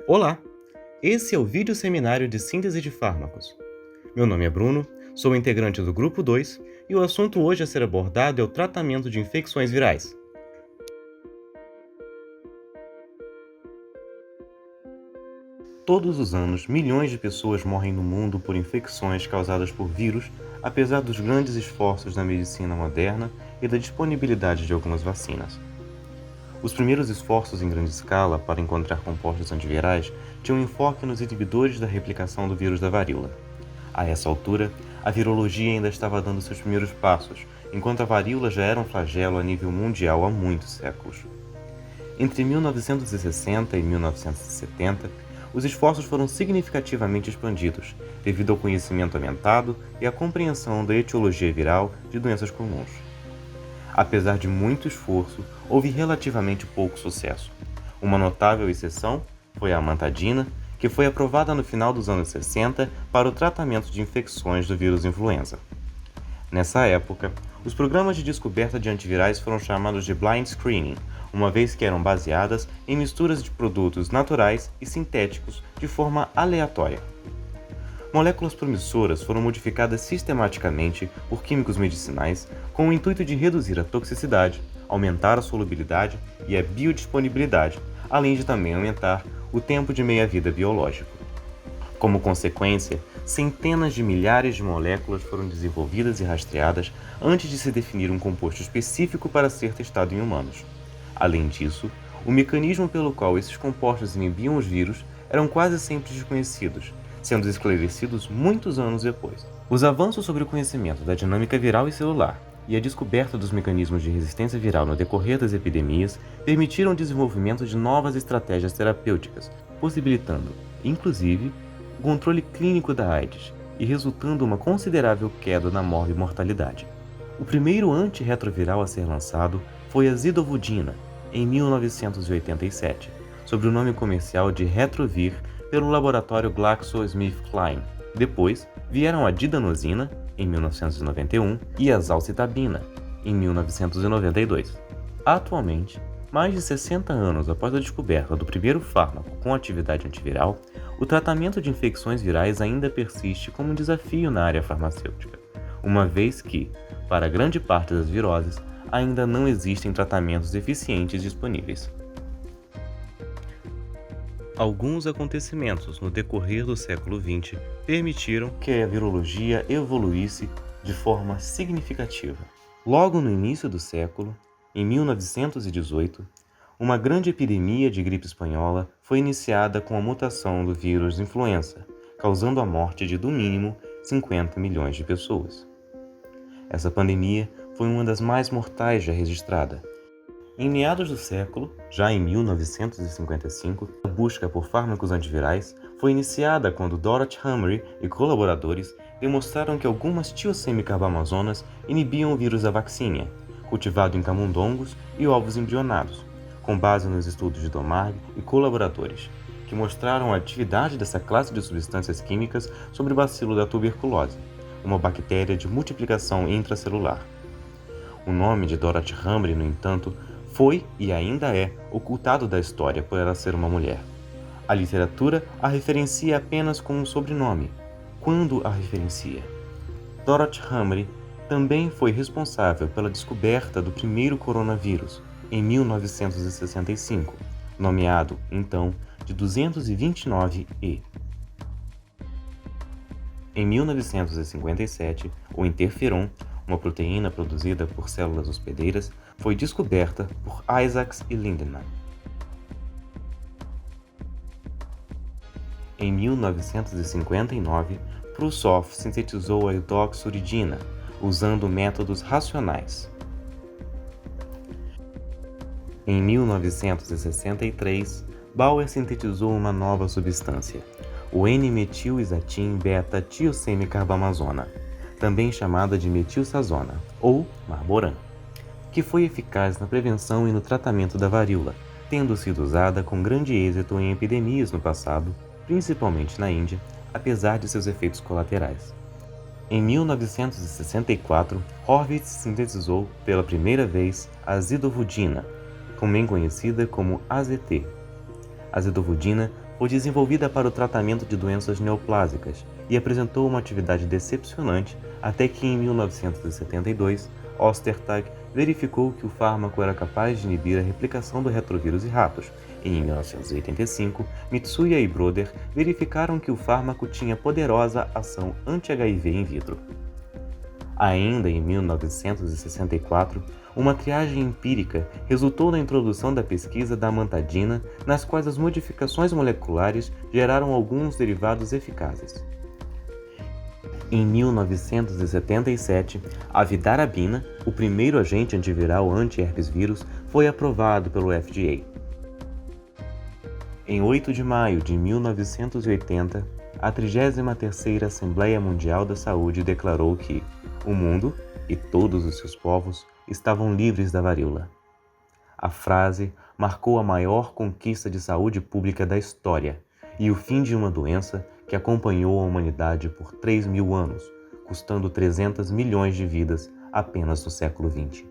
Olá! Esse é o vídeo seminário de síntese de fármacos. Meu nome é Bruno, sou integrante do Grupo 2 e o assunto hoje a ser abordado é o tratamento de infecções virais. Todos os anos, milhões de pessoas morrem no mundo por infecções causadas por vírus, apesar dos grandes esforços na medicina moderna e da disponibilidade de algumas vacinas. Os primeiros esforços em grande escala para encontrar compostos antivirais tinham enfoque nos inibidores da replicação do vírus da varíola. A essa altura, a virologia ainda estava dando seus primeiros passos, enquanto a varíola já era um flagelo a nível mundial há muitos séculos. Entre 1960 e 1970, os esforços foram significativamente expandidos, devido ao conhecimento aumentado e à compreensão da etiologia viral de doenças comuns. Apesar de muito esforço, houve relativamente pouco sucesso. Uma notável exceção foi a amantadina, que foi aprovada no final dos anos 60 para o tratamento de infecções do vírus influenza. Nessa época, os programas de descoberta de antivirais foram chamados de blind screening, uma vez que eram baseadas em misturas de produtos naturais e sintéticos de forma aleatória. Moléculas promissoras foram modificadas sistematicamente por químicos medicinais com o intuito de reduzir a toxicidade, aumentar a solubilidade e a biodisponibilidade, além de também aumentar o tempo de meia-vida biológico. Como consequência, centenas de milhares de moléculas foram desenvolvidas e rastreadas antes de se definir um composto específico para ser testado em humanos. Além disso, o mecanismo pelo qual esses compostos inibiam os vírus eram quase sempre desconhecidos, sendo esclarecidos muitos anos depois. Os avanços sobre o conhecimento da dinâmica viral e celular e a descoberta dos mecanismos de resistência viral no decorrer das epidemias permitiram o desenvolvimento de novas estratégias terapêuticas, possibilitando, inclusive, o controle clínico da AIDS e resultando uma considerável queda na mortalidade. O primeiro antirretroviral a ser lançado foi a zidovudina, em 1987, sob o nome comercial de Retrovir pelo laboratório GlaxoSmithKline. Depois, vieram a didanosina, em 1991, e a zalcitabina, em 1992. Atualmente, mais de 60 anos após a descoberta do primeiro fármaco com atividade antiviral, o tratamento de infecções virais ainda persiste como um desafio na área farmacêutica, uma vez que, para grande parte das viroses, ainda não existem tratamentos eficientes disponíveis. Alguns acontecimentos no decorrer do século XX permitiram que a virologia evoluísse de forma significativa. Logo no início do século, em 1918, uma grande epidemia de gripe espanhola foi iniciada com a mutação do vírus influenza, causando a morte de, no mínimo, 50 milhões de pessoas. Essa pandemia foi uma das mais mortais já registrada. Em meados do século, já em 1955, a busca por fármacos antivirais foi iniciada quando Dorothy Hamre e colaboradores demonstraram que algumas tiosemicarbamazonas inibiam o vírus da vaccinia, cultivado em camundongos e ovos embrionados, com base nos estudos de Domargue e colaboradores, que mostraram a atividade dessa classe de substâncias químicas sobre o bacilo da tuberculose, uma bactéria de multiplicação intracelular. O nome de Dorothy Hamre, no entanto, foi e ainda é ocultado da história por ela ser uma mulher. A literatura a referencia apenas com um sobrenome, quando a referencia. Dorothy Hamre também foi responsável pela descoberta do primeiro coronavírus, em 1965, nomeado, então, de 229E. Em 1957, o interferon, uma proteína produzida por células hospedeiras, foi descoberta por Isaacs e Lindemann. Em 1959, Prusov sintetizou a hidroxuridina, usando métodos racionais. Em 1963, Bauer sintetizou uma nova substância, o N-metil-izatim beta-tiosemicarbamazona, também chamada de metilsazona, ou marboran, que foi eficaz na prevenção e no tratamento da varíola, tendo sido usada com grande êxito em epidemias no passado, principalmente na Índia, apesar de seus efeitos colaterais. Em 1964, Horvitz sintetizou pela primeira vez a zidovudina, também conhecida como AZT. A zidovudina Foi desenvolvida para o tratamento de doenças neoplásicas e apresentou uma atividade decepcionante até que em 1972, Ostertag verificou que o fármaco era capaz de inibir a replicação do retrovírus em ratos. E em 1985, Mitsuya e Broder verificaram que o fármaco tinha poderosa ação anti-HIV in vitro. Ainda em 1964, uma triagem empírica resultou na introdução da pesquisa da amantadina, nas quais as modificações moleculares geraram alguns derivados eficazes. Em 1977, a vidarabina, o primeiro agente antiviral anti-herpes vírus, foi aprovado pelo FDA. Em 8 de maio de 1980, a 33ª Assembleia Mundial da Saúde declarou que o mundo e todos os seus povos estavam livres da varíola. A frase marcou a maior conquista de saúde pública da história e o fim de uma doença que acompanhou a humanidade por 3.000 anos, custando 300 milhões de vidas apenas no século XX.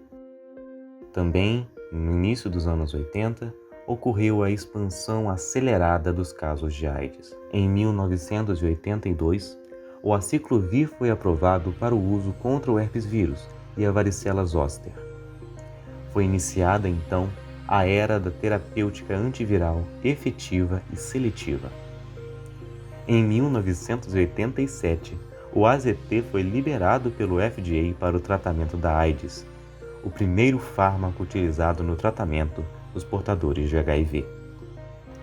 Também, no início dos anos 80, ocorreu a expansão acelerada dos casos de AIDS. Em 1982, o aciclovir foi aprovado para o uso contra o herpes vírus e a varicela zoster. Foi iniciada, então, a era da terapêutica antiviral efetiva e seletiva. Em 1987, o AZT foi liberado pelo FDA para o tratamento da AIDS, o primeiro fármaco utilizado no tratamento dos portadores de HIV.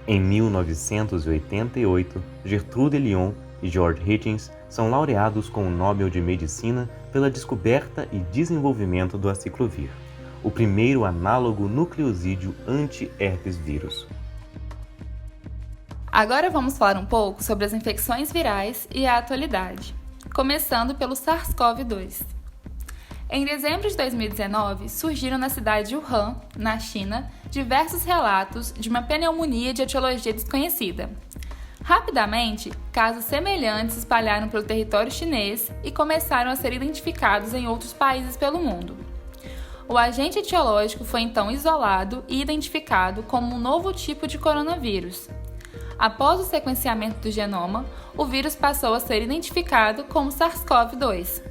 Em 1988, Gertrude Lyon e George Hitchens são laureados com o Nobel de Medicina pela descoberta e desenvolvimento do aciclovir, o primeiro análogo nucleosídeo anti-herpes vírus. Agora vamos falar um pouco sobre as infecções virais e a atualidade, começando pelo SARS-CoV-2. Em dezembro de 2019, surgiram na cidade de Wuhan, na China, diversos relatos de uma pneumonia de etiologia desconhecida. Rapidamente, casos semelhantes se espalharam pelo território chinês e começaram a ser identificados em outros países pelo mundo. O agente etiológico foi então isolado e identificado como um novo tipo de coronavírus. Após o sequenciamento do genoma, o vírus passou a ser identificado como SARS-CoV-2,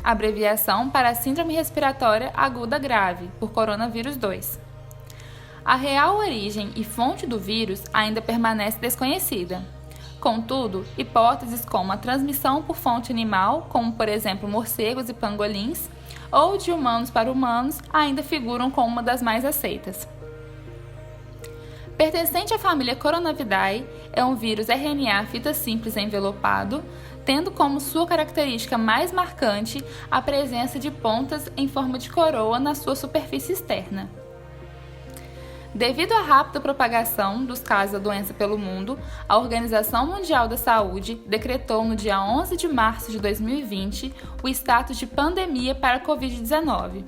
abreviação para Síndrome Respiratória Aguda Grave, por coronavírus 2. A real origem e fonte do vírus ainda permanece desconhecida. Contudo, hipóteses como a transmissão por fonte animal, como por exemplo morcegos e pangolins, ou de humanos para humanos, ainda figuram como uma das mais aceitas. Pertencente à família Coronavidae, é um vírus RNA fita simples envelopado, tendo como sua característica mais marcante a presença de pontas em forma de coroa na sua superfície externa. Devido à rápida propagação dos casos da doença pelo mundo, a Organização Mundial da Saúde decretou no dia 11 de março de 2020 o status de pandemia para a Covid-19.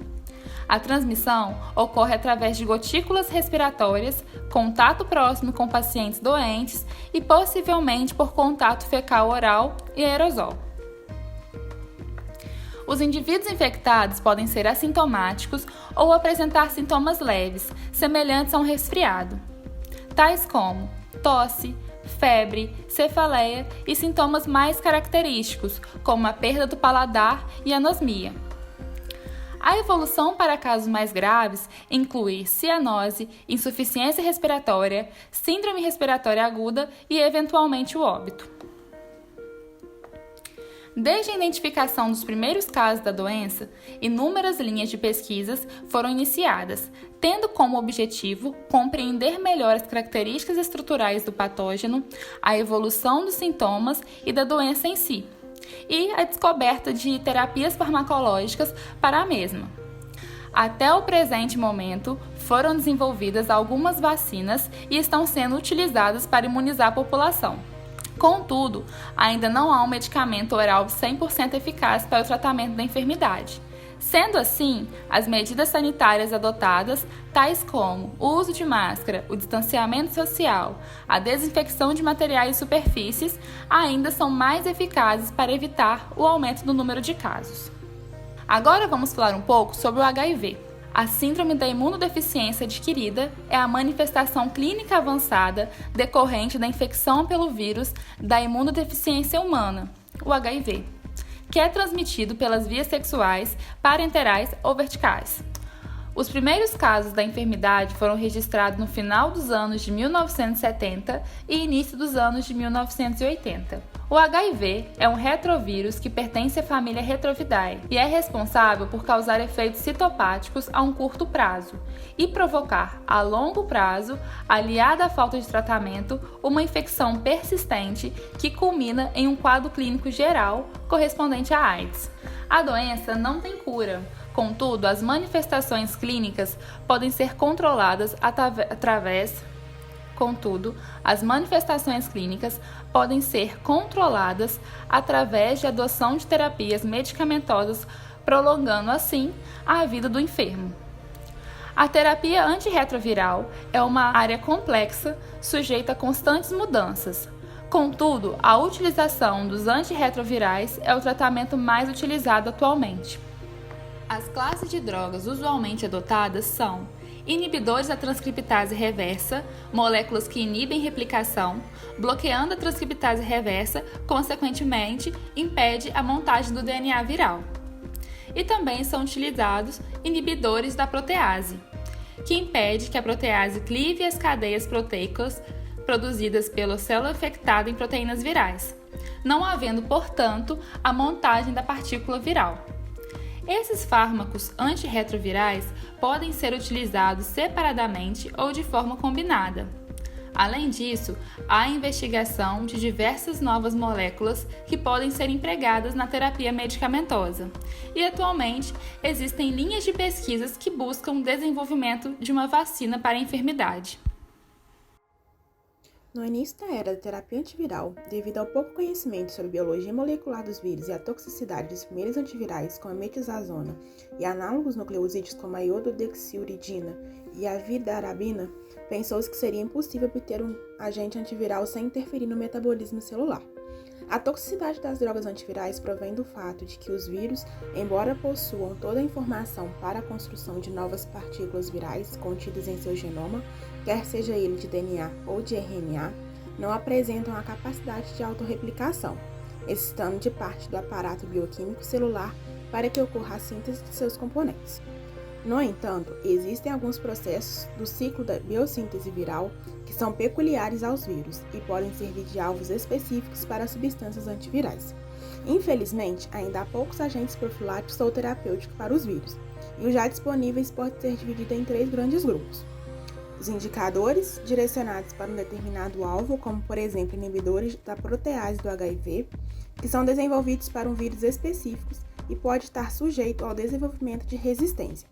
A transmissão ocorre através de gotículas respiratórias, contato próximo com pacientes doentes e possivelmente por contato fecal-oral e aerosol. Os indivíduos infectados podem ser assintomáticos ou apresentar sintomas leves, semelhantes a um resfriado, tais como tosse, febre, cefaleia e sintomas mais característicos, como a perda do paladar e anosmia. A evolução para casos mais graves inclui cianose, insuficiência respiratória, síndrome respiratória aguda e, eventualmente, o óbito. Desde a identificação dos primeiros casos da doença, inúmeras linhas de pesquisas foram iniciadas, tendo como objetivo compreender melhor as características estruturais do patógeno, a evolução dos sintomas e da doença em si, e a descoberta de terapias farmacológicas para a mesma. Até o presente momento, foram desenvolvidas algumas vacinas e estão sendo utilizadas para imunizar a população. Contudo, ainda não há um medicamento oral 100% eficaz para o tratamento da enfermidade. Sendo assim, as medidas sanitárias adotadas, tais como o uso de máscara, o distanciamento social, a desinfecção de materiais e superfícies, ainda são mais eficazes para evitar o aumento do número de casos. Agora vamos falar um pouco sobre o HIV. A síndrome da imunodeficiência adquirida é a manifestação clínica avançada decorrente da infecção pelo vírus da imunodeficiência humana, o HIV, que é transmitido pelas vias sexuais, parenterais ou verticais. Os primeiros casos da enfermidade foram registrados no final dos anos de 1970 e início dos anos de 1980. O HIV é um retrovírus que pertence à família Retrovidae e é responsável por causar efeitos citopáticos a um curto prazo e provocar, a longo prazo, aliada à falta de tratamento, uma infecção persistente que culmina em um quadro clínico geral correspondente à AIDS. A doença não tem cura. Contudo, as manifestações clínicas podem ser controladas através de adoção de terapias medicamentosas, prolongando assim a vida do enfermo. A terapia antirretroviral é uma área complexa, sujeita a constantes mudanças. Contudo, a utilização dos antirretrovirais é o tratamento mais utilizado atualmente. As classes de drogas usualmente adotadas são inibidores da transcriptase reversa, moléculas que inibem replicação, bloqueando a transcriptase reversa, consequentemente, impede a montagem do DNA viral. E também são utilizados inibidores da protease, que impede que a protease clive as cadeias proteicas produzidas pela célula infectada em proteínas virais, não havendo, portanto, a montagem da partícula viral. Esses fármacos antirretrovirais podem ser utilizados separadamente ou de forma combinada. Além disso, há a investigação de diversas novas moléculas que podem ser empregadas na terapia medicamentosa. E atualmente existem linhas de pesquisas que buscam o desenvolvimento de uma vacina para a enfermidade. No início da era da terapia antiviral, devido ao pouco conhecimento sobre a biologia molecular dos vírus e a toxicidade dos primeiros antivirais como a metizazona e análogos nucleosídeos como a iododexiuridina e a vidarabina, pensou-se que seria impossível obter um agente antiviral sem interferir no metabolismo celular. A toxicidade das drogas antivirais provém do fato de que os vírus, embora possuam toda a informação para a construção de novas partículas virais contidas em seu genoma, quer seja ele de DNA ou de RNA, não apresentam a capacidade de autorreplicação, necessitando de parte do aparato bioquímico celular para que ocorra a síntese de seus componentes. No entanto, existem alguns processos do ciclo da biossíntese viral que são peculiares aos vírus e podem servir de alvos específicos para substâncias antivirais. Infelizmente, ainda há poucos agentes profiláticos ou terapêuticos para os vírus, e os já disponíveis podem ser divididos em 3 grandes grupos. Os indicadores, direcionados para um determinado alvo, como por exemplo inibidores da protease do HIV, que são desenvolvidos para um vírus específico e pode estar sujeito ao desenvolvimento de resistência.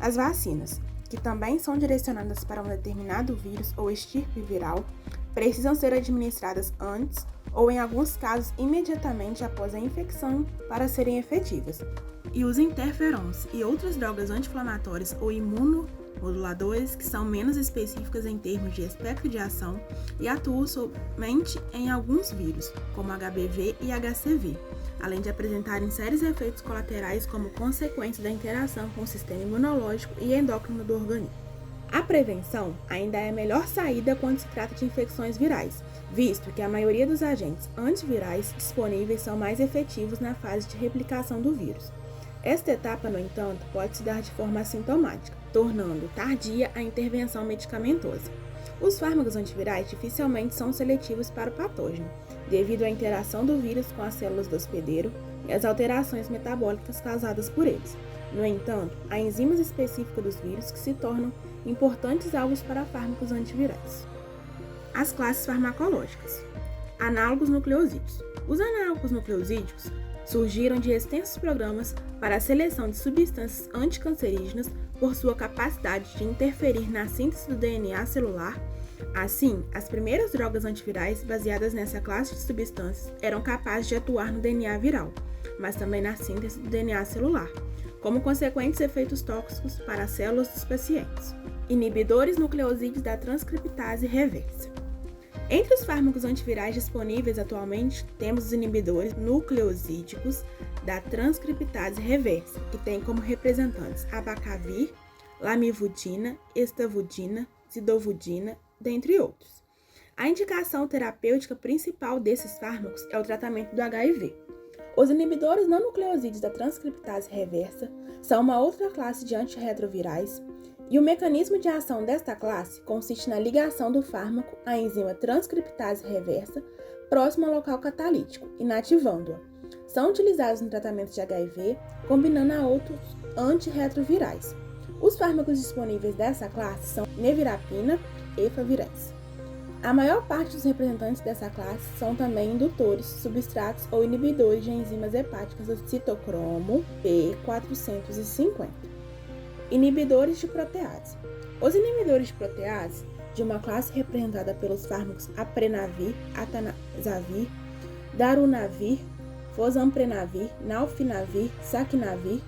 As vacinas, que também são direcionadas para um determinado vírus ou estirpe viral, precisam ser administradas antes ou, em alguns casos, imediatamente após a infecção para serem efetivas. E os interferons e outras drogas anti-inflamatórias ou imunomoduladores, que são menos específicas em termos de espectro de ação e atuam somente em alguns vírus, como HBV e HCV, além de apresentarem sérios efeitos colaterais como consequência da interação com o sistema imunológico e endócrino do organismo. A prevenção ainda é a melhor saída quando se trata de infecções virais, visto que a maioria dos agentes antivirais disponíveis são mais efetivos na fase de replicação do vírus. Esta etapa, no entanto, pode se dar de forma assintomática, tornando tardia a intervenção medicamentosa. Os fármacos antivirais dificilmente são seletivos para o patógeno, devido à interação do vírus com as células do hospedeiro e as alterações metabólicas causadas por eles. No entanto, há enzimas específicas dos vírus que se tornam importantes alvos para fármacos antivirais. As classes farmacológicas. Análogos nucleosídeos. Os análogos nucleosídicos surgiram de extensos programas para a seleção de substâncias anticancerígenas por sua capacidade de interferir na síntese do DNA celular. Assim, as primeiras drogas antivirais baseadas nessa classe de substâncias eram capazes de atuar no DNA viral, mas também na síntese do DNA celular, como consequentes efeitos tóxicos para as células dos pacientes. Inibidores nucleosídeos da transcriptase reversa. Entre os fármacos antivirais disponíveis atualmente, temos os inibidores nucleosídicos da transcriptase reversa, que tem como representantes abacavir, lamivudina, estavudina, zidovudina, dentre outros. A indicação terapêutica principal desses fármacos é o tratamento do HIV. Os inibidores não nucleosídeos da transcriptase reversa são uma outra classe de antirretrovirais e o mecanismo de ação desta classe consiste na ligação do fármaco à enzima transcriptase reversa próximo ao local catalítico, inativando-a. São utilizados no tratamento de HIV, combinando a outros antirretrovirais. Os fármacos disponíveis dessa classe são nevirapina e favirenz. A maior parte dos representantes dessa classe são também indutores, substratos ou inibidores de enzimas hepáticas do citocromo P450. Inibidores de protease. Os inibidores de protease, de uma classe representada pelos fármacos aprenavir, atanazavir, darunavir, fosamprenavir, nalfinavir, saquinavir,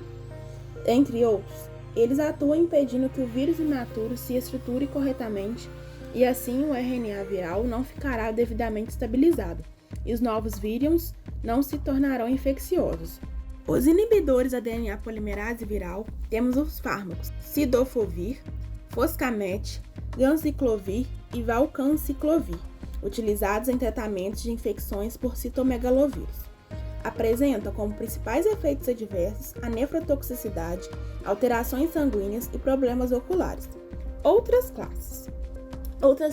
entre outros, eles atuam impedindo que o vírus imaturo se estruture corretamente e assim o RNA viral não ficará devidamente estabilizado e os novos vírions não se tornarão infecciosos. Os inibidores da DNA polimerase viral temos os fármacos cidofovir, foscamete, ganciclovir e valcanciclovir, utilizados em tratamentos de infecções por citomegalovírus. Apresenta como principais efeitos adversos a nefrotoxicidade, alterações sanguíneas e problemas oculares. Outras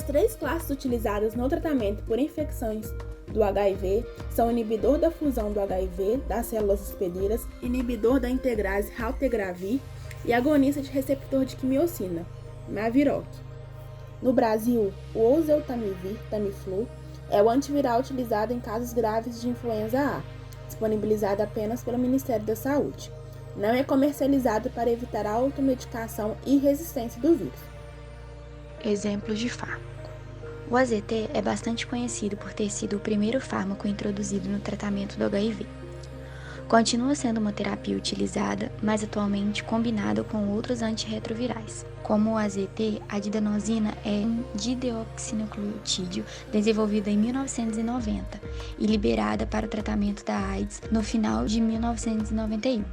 3 classes utilizadas no tratamento por infecções do HIV são o inibidor da fusão do HIV das células hospedeiras, inibidor da integrase raltegravir e agonista de receptor de quimiocina, Maviroc. No Brasil, o oseltamivir, Tamiflu, é o antiviral utilizado em casos graves de influenza A, disponibilizado apenas pelo Ministério da Saúde. Não é comercializado para evitar a automedicação e resistência do vírus. Exemplos de fármaco. O AZT é bastante conhecido por ter sido o primeiro fármaco introduzido no tratamento do HIV. Continua sendo uma terapia utilizada, mas atualmente combinada com outros antirretrovirais. Como o AZT, a didanosina é um dideoxinucleotídeo desenvolvido em 1990 e liberada para o tratamento da AIDS no final de 1991.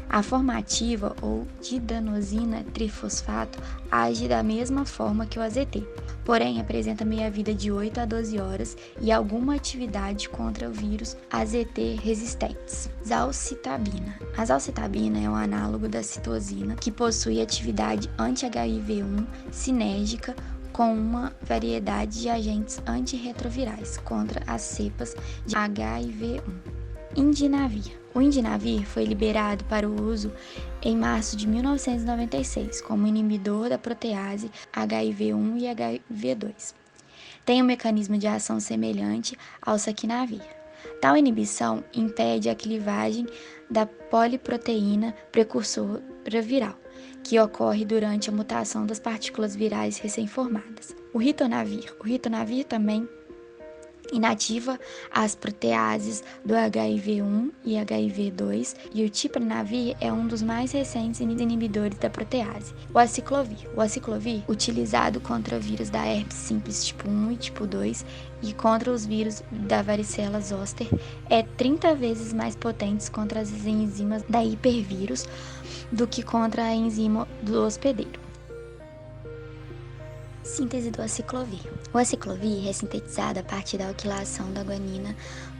A forma ativa, ou didanosina trifosfato, age da mesma forma que o AZT, porém apresenta meia-vida de 8 a 12 horas e alguma atividade contra o vírus AZT resistentes. Zalcitabina. A zalcitabina é um análogo da citosina que possui atividade anti-HIV-1 sinérgica com uma variedade de agentes antirretrovirais contra as cepas de HIV-1. Indinavir. O Indinavir foi liberado para o uso em março de 1996 como inibidor da protease HIV-1 e HIV-2. Tem um mecanismo de ação semelhante ao saquinavir. Tal inibição impede a clivagem da poliproteína precursora viral, que ocorre durante a mutação das partículas virais recém-formadas. O ritonavir também inativa as proteases do HIV-1 e HIV-2 e o tipranavir é um dos mais recentes inibidores da protease. O aciclovir, utilizado contra vírus da herpes simples tipo 1 e tipo 2 e contra os vírus da varicela zoster, é 30 vezes mais potente contra as enzimas da hipervírus do que contra a enzima do hospedeiro. Síntese do aciclovir. O aciclovir é sintetizado a partir da alquilação da guanina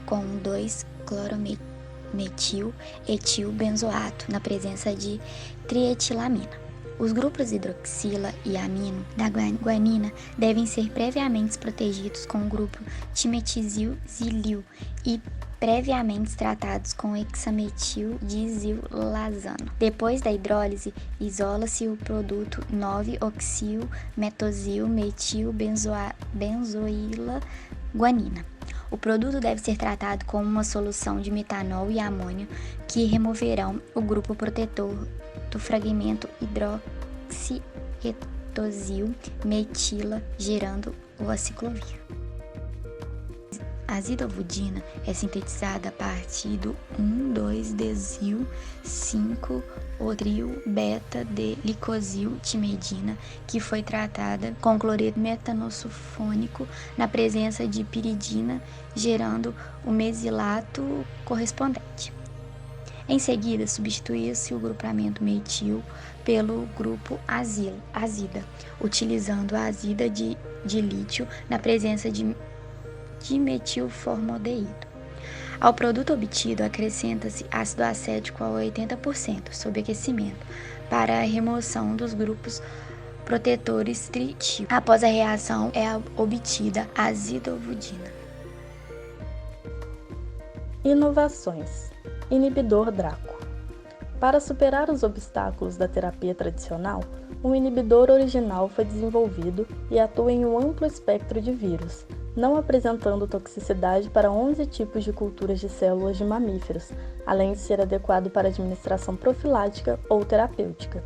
com 2-clorometil-etilbenzoato na presença de trietilamina. Os grupos hidroxila e amino da guanina devem ser previamente protegidos com o grupo timetizil-zilil e previamente tratados com hexametil-dizilazano. Depois da hidrólise, isola-se o produto 9-oxil-metozil-metilbenzoíla guanina. O produto deve ser tratado com uma solução de metanol e amônio que removerão o grupo protetor do fragmento hidroxiretosil-metila, gerando o aciclovir. A zidovudina é sintetizada a partir do 1,2-desil-5-otril-beta-de-licosil-timedina, que foi tratada com cloreto metanosulfônico na presença de piridina, gerando o mesilato correspondente. Em seguida, substituía-se o grupamento metil pelo grupo azida, utilizando a azida de lítio na presença de dimetilformaldeído. Ao produto obtido, acrescenta-se ácido acético a 80% sob aquecimento para a remoção dos grupos protetores tritílicos. Após a reação, é obtida a azidovudina. Inovações. Inibidor DRACO. Para superar os obstáculos da terapia tradicional, um inibidor original foi desenvolvido e atua em um amplo espectro de vírus, não apresentando toxicidade para 11 tipos de culturas de células de mamíferos, além de ser adequado para administração profilática ou terapêutica.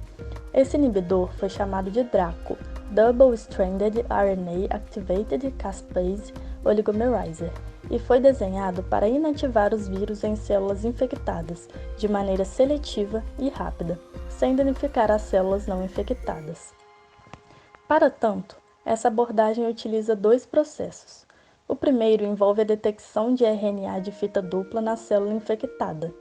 Esse inibidor foi chamado de DRACO, Double Stranded RNA Activated Caspase Oligomerizer, e foi desenhado para inativar os vírus em células infectadas de maneira seletiva e rápida, sem danificar as células não infectadas. Para tanto, essa abordagem utiliza dois processos. O primeiro envolve a detecção de RNA de fita dupla na célula infectada.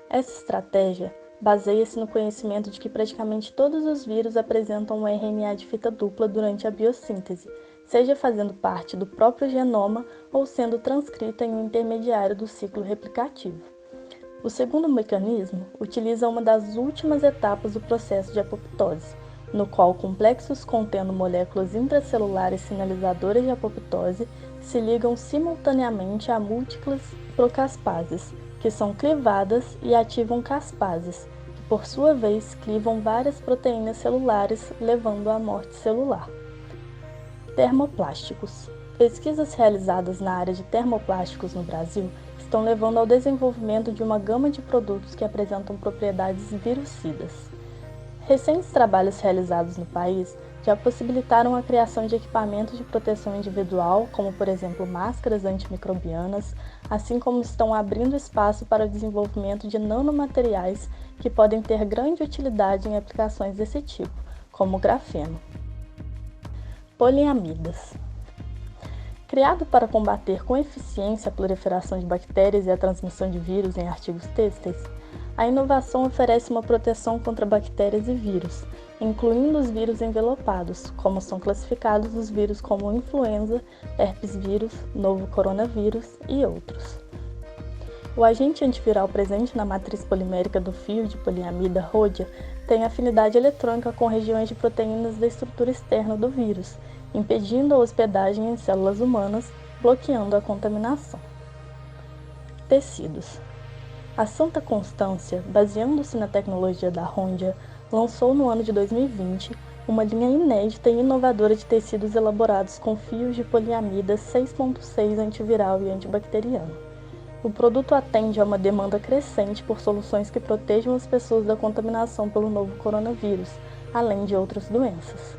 Essa estratégia baseia-se no conhecimento de que praticamente todos os vírus apresentam um RNA de fita dupla durante a biossíntese, seja fazendo parte do próprio genoma ou sendo transcrita em um intermediário do ciclo replicativo. O segundo mecanismo utiliza uma das últimas etapas do processo de apoptose, no qual complexos contendo moléculas intracelulares sinalizadoras de apoptose se ligam simultaneamente a múltiplas procaspases, que são clivadas e ativam caspases, que por sua vez clivam várias proteínas celulares, levando à morte celular. Termoplásticos. Pesquisas realizadas na área de termoplásticos no Brasil estão levando ao desenvolvimento de uma gama de produtos que apresentam propriedades virucidas. Recentes trabalhos realizados no país já possibilitaram a criação de equipamentos de proteção individual, como por exemplo máscaras antimicrobianas, assim como estão abrindo espaço para o desenvolvimento de nanomateriais que podem ter grande utilidade em aplicações desse tipo, como o grafeno. Poliamidas. Criado para combater com eficiência a proliferação de bactérias e a transmissão de vírus em artigos têxteis, a inovação oferece uma proteção contra bactérias e vírus, incluindo os vírus envelopados, como são classificados os vírus como influenza, herpes vírus, novo coronavírus e outros. O agente antiviral presente na matriz polimérica do fio de poliamida rhodia tem afinidade eletrônica com regiões de proteínas da estrutura externa do vírus, impedindo a hospedagem em células humanas, bloqueando a contaminação. Tecidos. A Santa Constância, baseando-se na tecnologia da Hondia, lançou no ano de 2020 uma linha inédita e inovadora de tecidos elaborados com fios de poliamida 6.6 antiviral e antibacteriano. O produto atende a uma demanda crescente por soluções que protejam as pessoas da contaminação pelo novo coronavírus, além de outras doenças.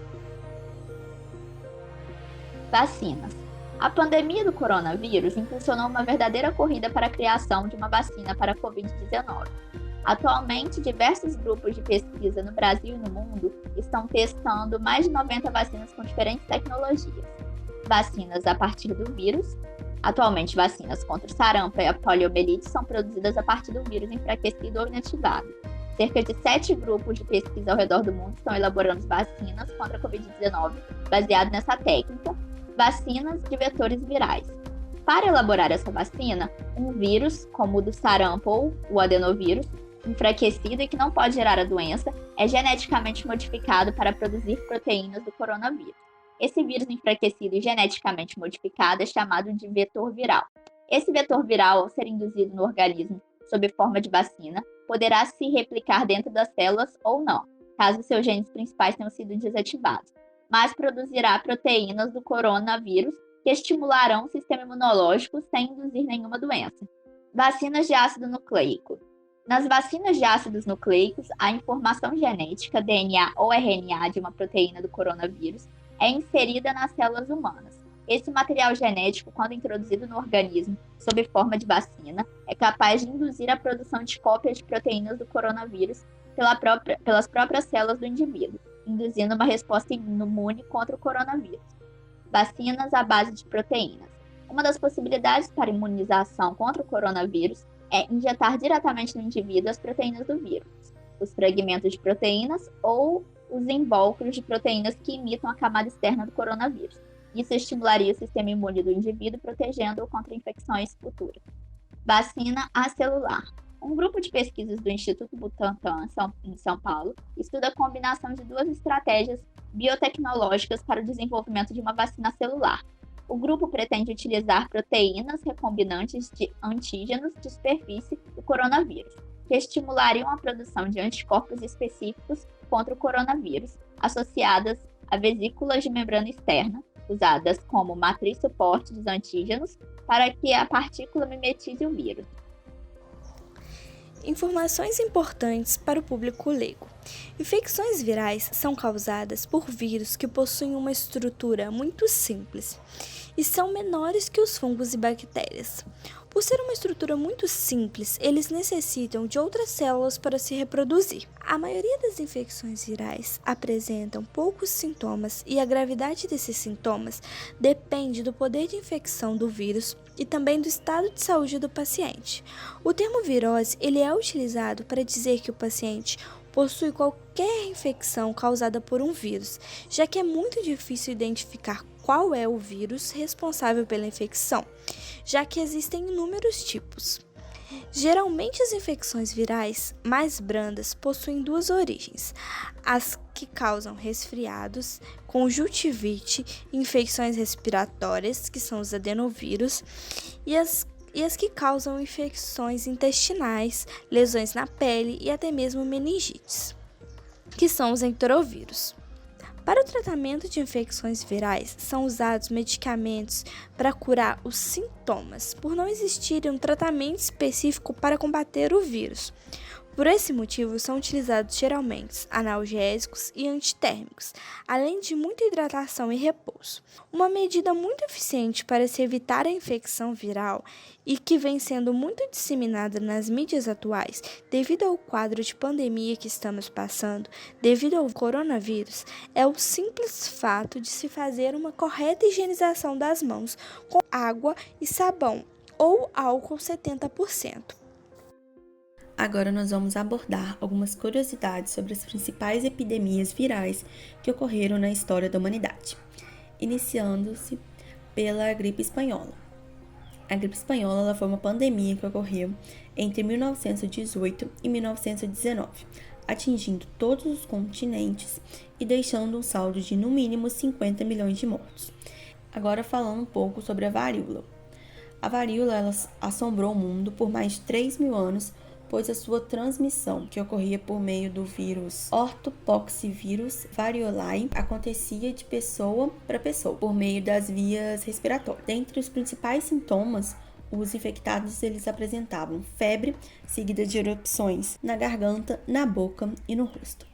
Vacinas. A pandemia do coronavírus impulsionou uma verdadeira corrida para a criação de uma vacina para a Covid-19. Atualmente, diversos grupos de pesquisa no Brasil e no mundo estão testando mais de 90 vacinas com diferentes tecnologias. Vacinas a partir do vírus. Atualmente, vacinas contra o sarampo e a poliomielite são produzidas a partir do vírus enfraquecido ou inativado. Cerca de 7 grupos de pesquisa ao redor do mundo estão elaborando vacinas contra a Covid-19 baseado nessa técnica, vacinas de vetores virais. Para elaborar essa vacina, um vírus, como o do sarampo ou o adenovírus, enfraquecido e que não pode gerar a doença, é geneticamente modificado para produzir proteínas do coronavírus. Esse vírus enfraquecido e geneticamente modificado é chamado de vetor viral. Esse vetor viral, ao ser induzido no organismo sob forma de vacina, poderá se replicar dentro das células ou não, caso seus genes principais tenham sido desativados, mas produzirá proteínas do coronavírus que estimularão o sistema imunológico sem induzir nenhuma doença. Vacinas de ácido nucleico. Nas vacinas de ácidos nucleicos, a informação genética, DNA ou RNA de uma proteína do coronavírus é inserida nas células humanas. Esse material genético, quando introduzido no organismo sob forma de vacina, é capaz de induzir a produção de cópias de proteínas do coronavírus pelas próprias células do indivíduo, induzindo uma resposta imune contra o coronavírus. Vacinas à base de proteínas. Uma das possibilidades para imunização contra o coronavírus é injetar diretamente no indivíduo as proteínas do vírus, os fragmentos de proteínas ou os invólucros de proteínas que imitam a camada externa do coronavírus. Isso estimularia o sistema imune do indivíduo, protegendo-o contra infecções futuras. Vacina acelular. Um grupo de pesquisas do Instituto Butantan, em São Paulo, estuda a combinação de duas estratégias biotecnológicas para o desenvolvimento de uma vacina celular. O grupo pretende utilizar proteínas recombinantes de antígenos de superfície do coronavírus, que estimulariam a produção de anticorpos específicos contra o coronavírus, associadas a vesículas de membrana externa, usadas como matriz suporte dos antígenos, para que a partícula mimetize o vírus. Informações importantes para o público leigo. Infecções virais são causadas por vírus que possuem uma estrutura muito simples e são menores que os fungos e bactérias. Por ser uma estrutura muito simples, eles necessitam de outras células para se reproduzir. A maioria das infecções virais apresentam poucos sintomas e a gravidade desses sintomas depende do poder de infecção do vírus e também do estado de saúde do paciente. O termo virose ele é utilizado para dizer que o paciente possui qualquer infecção causada por um vírus, já que é muito difícil identificar qual é o vírus responsável pela infecção, já que existem inúmeros tipos. Geralmente, as infecções virais mais brandas possuem duas origens: as que causam resfriados, conjuntivite, infecções respiratórias, que são os adenovírus, e as que causam infecções intestinais, lesões na pele e até mesmo meningites, que são os enterovírus. Para o tratamento de infecções virais, são usados medicamentos para curar os sintomas, por não existir um tratamento específico para combater o vírus. Por esse motivo, são utilizados geralmente analgésicos e antitérmicos, além de muita hidratação e repouso. Uma medida muito eficiente para se evitar a infecção viral e que vem sendo muito disseminada nas mídias atuais, devido ao quadro de pandemia que estamos passando, devido ao coronavírus, é o simples fato de se fazer uma correta higienização das mãos com água e sabão ou álcool 70%. Agora nós vamos abordar algumas curiosidades sobre as principais epidemias virais que ocorreram na história da humanidade, iniciando-se pela gripe espanhola. A gripe espanhola ela foi uma pandemia que ocorreu entre 1918 e 1919, atingindo todos os continentes e deixando um saldo de no mínimo 50 milhões de mortos. Agora falando um pouco sobre a varíola. A varíola ela assombrou o mundo por mais de 3.000 anos, pois a sua transmissão, que ocorria por meio do vírus ortopoxvirus variolae, acontecia de pessoa para pessoa, por meio das vias respiratórias. Dentre os principais sintomas, os infectados eles apresentavam febre, seguida de erupções na garganta, na boca e no rosto.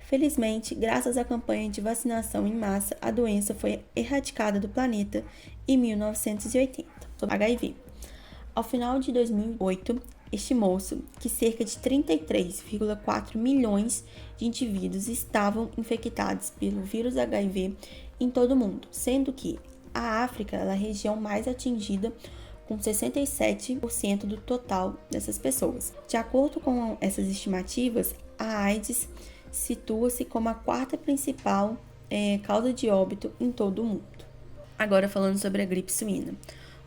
Felizmente, graças à campanha de vacinação em massa, a doença foi erradicada do planeta em 1980. Sobre HIV. Ao final de 2008, estimou-se que cerca de 33,4 milhões de indivíduos estavam infectados pelo vírus HIV em todo o mundo, sendo que a África é a região mais atingida, com 67% do total dessas pessoas. De acordo com essas estimativas, a AIDS situa-se como a quarta principal causa de óbito em todo o mundo. Agora falando sobre a gripe suína.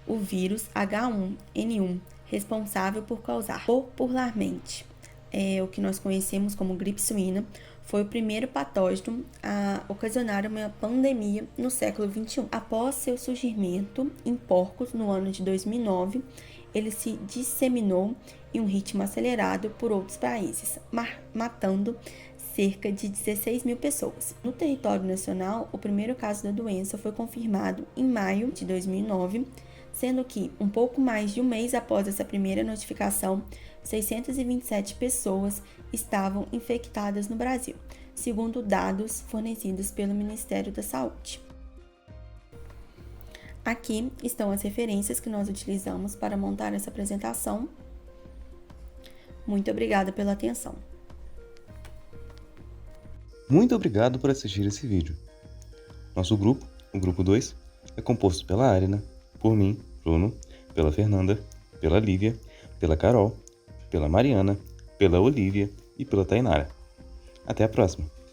O vírus H1N1, responsável por causar popularmente o que nós conhecemos como gripe suína, foi o primeiro patógeno a ocasionar uma pandemia no século XXI. Após seu surgimento em porcos no ano de 2009, ele se disseminou em um ritmo acelerado por outros países, matando cerca de 16 mil pessoas. No território nacional, o primeiro caso da doença foi confirmado em maio de 2009, sendo que, um pouco mais de um mês após essa primeira notificação, 627 pessoas estavam infectadas no Brasil, segundo dados fornecidos pelo Ministério da Saúde. Aqui estão as referências que nós utilizamos para montar essa apresentação. Muito obrigada pela atenção. Muito obrigado por assistir esse vídeo. Nosso grupo, o Grupo 2, é composto pela Arina, por mim, Bruno, pela Fernanda, pela Lívia, pela Carol pela Mariana, pela Olivia e pela Tainara. Até a próxima!